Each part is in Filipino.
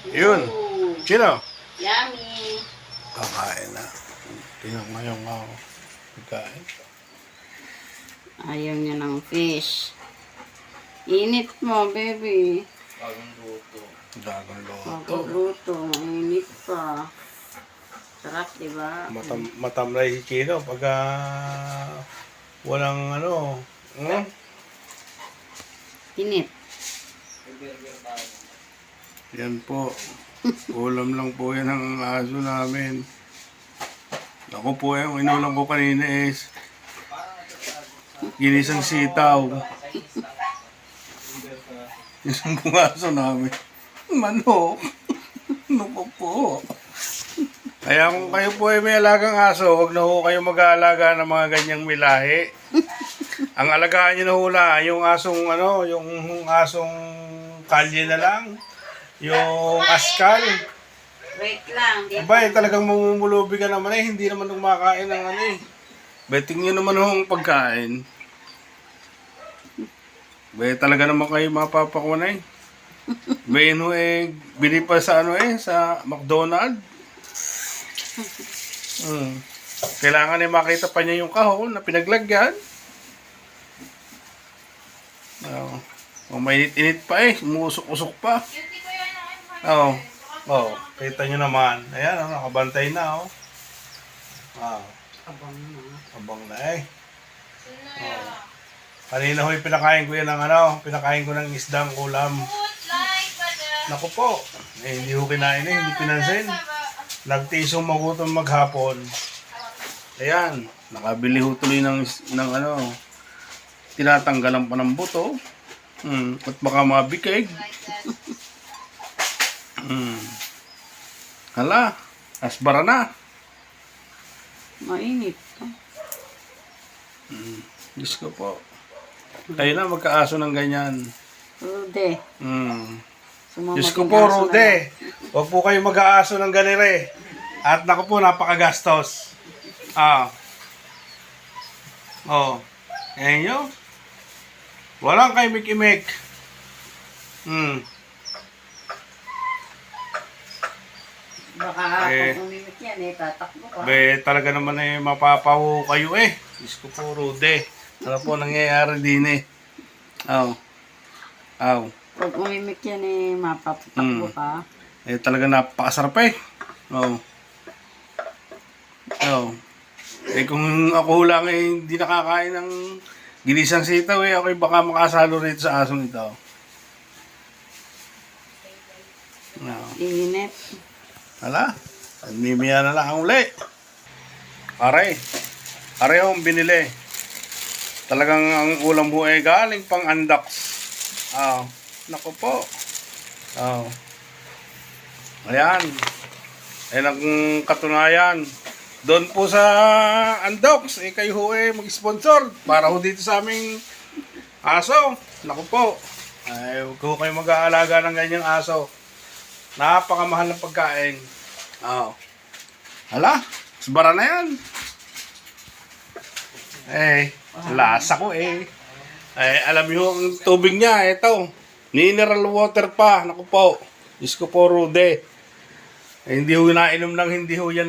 Yun. Sino? Yummy. Kakain na. Tingnan mo yung pagkain. Ayaw niya ng fish. Init mo, baby. Dagong loto. Magluto. Mainit pa. Sarap, diba? Matamlay si Chino pag walang Init. Yan po. Ulam lang po yan ang aso namin. Ako po yung inulam ko kanina is ginisang sitaw. Isang bungaso namin. Manok. Ano po? Kaya kung kayo po ay may alagang aso, huwag na ho kayo mag-aalaga ng mga ganyang milahi. Ang alagaan nyo na hula, yung asong yung asong kalye na lang. Yung askal. Wait lang. Aba, talagang mamumulubi ka naman hindi naman kumakain ng Beting nyo naman yung pagkain. Talaga naman kayo mapapakuha yun bili pa sa sa McDonald's. Kailangan makita pa niya yung kahon na pinaglagyan. Kung mainit-init pa umusok-usok pa. Kita nyo naman. Ayan, nakabantay na Abang na Kanina ho'y pinakain ko yan pinakain ko ng isdang ulam. Naku po, hindi ho kinain hindi pinansin. Nagtisong magutom maghapon. Ayan, nakabili ho tuloy ng tinatanggalan pa ng buto. At baka mabikig. Hala, asbara na. Mainit pa. Diyos ko po. Kayo na magkaaso ng ganyan. Rude. Diyos ko po, Rude. Huwag po kayo mag-aaso ng ganire. At naku po, napakagastos. Ayan nyo. Walang kay Mikimik. Baka kung umimik yan tatakbo ka. Talaga naman mapapaw kayo Diyos ko po, Rude. Ano po nangyayari din Pag umimik yan mapapatakbo ka. Talaga napakasarap kung ako lang hindi nakakain ng ginisang sitaw ako baka makasalo rito sa asong ito. Init. Hala, mimiya na lang uli. Are yung binili. Talagang ang ulam mo galing pang andax. Naku po. Ayan. Ayan ang katunayan. Doon po sa Andox, kayo ho mag-sponsor para ho dito sa aming aso. Naku po. Huwag ho kayo mag-aalaga ng ganyang aso. Napakamahal ng pagkain. Hala, asbara na yan. Lasa ko alam niyo ang tubig niya, ito. Mineral water pa. Naku po. Diyos ko po, Rude. Hindi ho nainom lang, hindi ho yan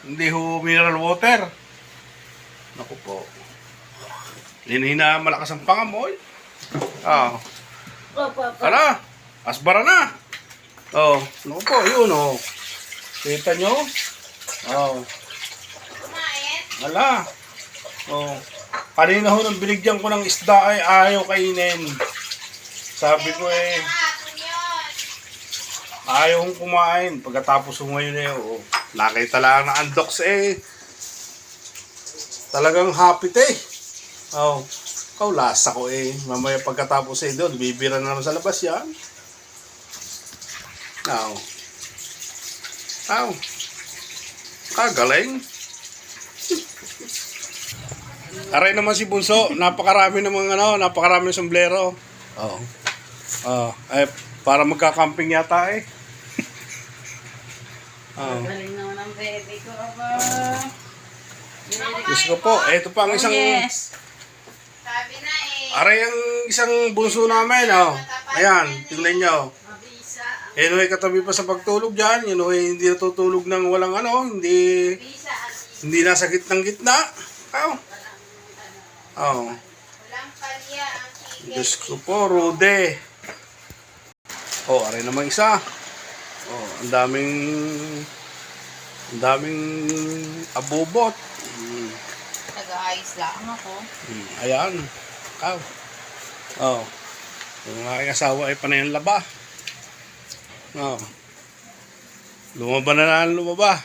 hindi ho mineral water. Naku po. Linihina malakas ang pangamoy. Hala, asbara na. Naku po, yun Kita nyo? Hala. Kanina ho nang binigyan ko ng isda ayaw kainin. Sabi ko ayaw kong kumain. Pagkatapos ko ngayon nakita lang na Andox talagang happy lasa ko mamaya pagkatapos doon, bibira na naman sa labas yan. Kagaling. Aray naman si Bunso, napakarami ng sombrero. Para magka-camping yata Galing naman ang baby ko ba? Diyos ko po, ito pa ang isang... Sabi na Aray ang isang bunso namin Ayan, tingnan nyo. Yun ay katabi pa sa pagtulog dyan. Yun ay hindi natutulog ng walang ano. Hindi nasa gitnang-gitna. Oh. Oh. Walang kalya ang chicken. Diyos ko po, Rude. Oh, aray naman isa. Oh, ang daming abubot. Nag-aayos lang ako. Ayan. Kaw. Oh. Yung aking asawa ay panay ang laba. Oh. Lumaba na lang lumaba.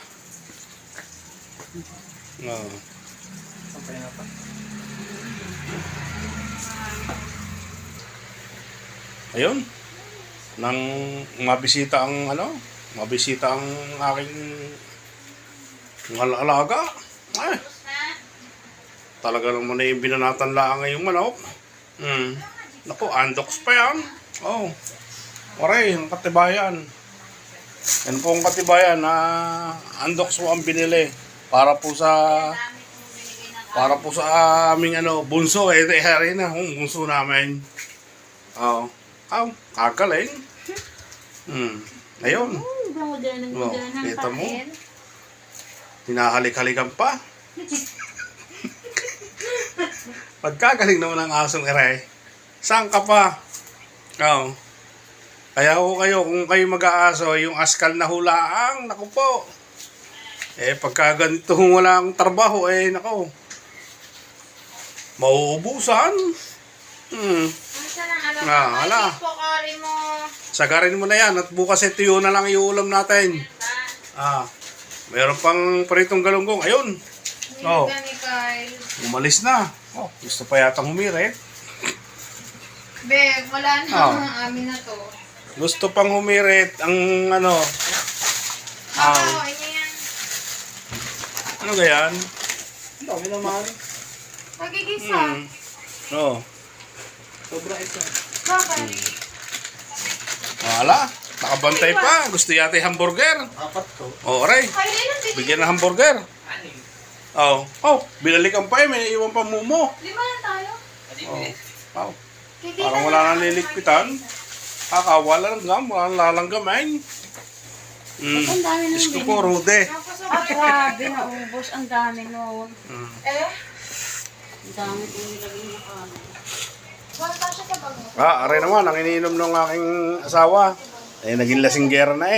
Oh. Ayun. Nang mabisita ang aking alaga. Ay. Talaga naman na yung binanatan lang ngayong manok. Naku, andox pa yan. Oh. Waray, ang katibayan. Yan po ang katibayan na andox po ang binili. Para po sa aming bunso. Hari na, bunso namin. Oh. Kagaling. Ayun. Oh, kita mo. Hinahalik-halikan pa. Pagkagaling naman ang asong ere. Saan ka pa? Oh. Kaya ko kayo, kung kayo mag-aaso, yung askal na hulaang, naku po. Pagka ganito wala akong trabaho, naku. Mauubusan. Hala. Sagarin mo na yan at bukas ito na lang iulam natin. Mayroon pang pritong galunggong. Ayun. Oh. Umalis na. Oh, gusto pa yatang humirit. Be, wala na ang amin na to. Gusto pang humirit ang ano. Yan. Ano gayan? Dami naman. Magigisa. Oh. Sobra ito. Bakit? Wala. Nakabantay pa. Gusto yata yung hamburger. Apat to. Oh, aray. Bigyan ng hamburger. Anim. Oh, binalikan pa may iwan pa mumo. 5 na tayo. Oh. Parang wala nang liligpitan. Wala nang lalanggam eh. Ang dami ng Diyos ko po, Rude. grabe, naubos. Ang dami noon. Mm. Ang dami kong nilagay na kami. Wala pa siya sa bago. Aray naman, ang iniinom ng aking asawa. Naging lasinggera na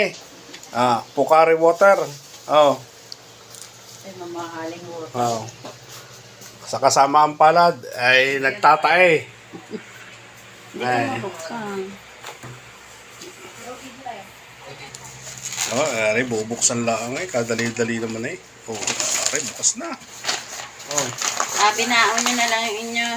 Pocari water. Oh. Mamahaling water. Oh. Sa kasama ang palad ay nagtatae. Aray, bubuksan lang kadali-dali naman Oh, aray, bukas na. Oh. Binaon nyo na lang yung inyo.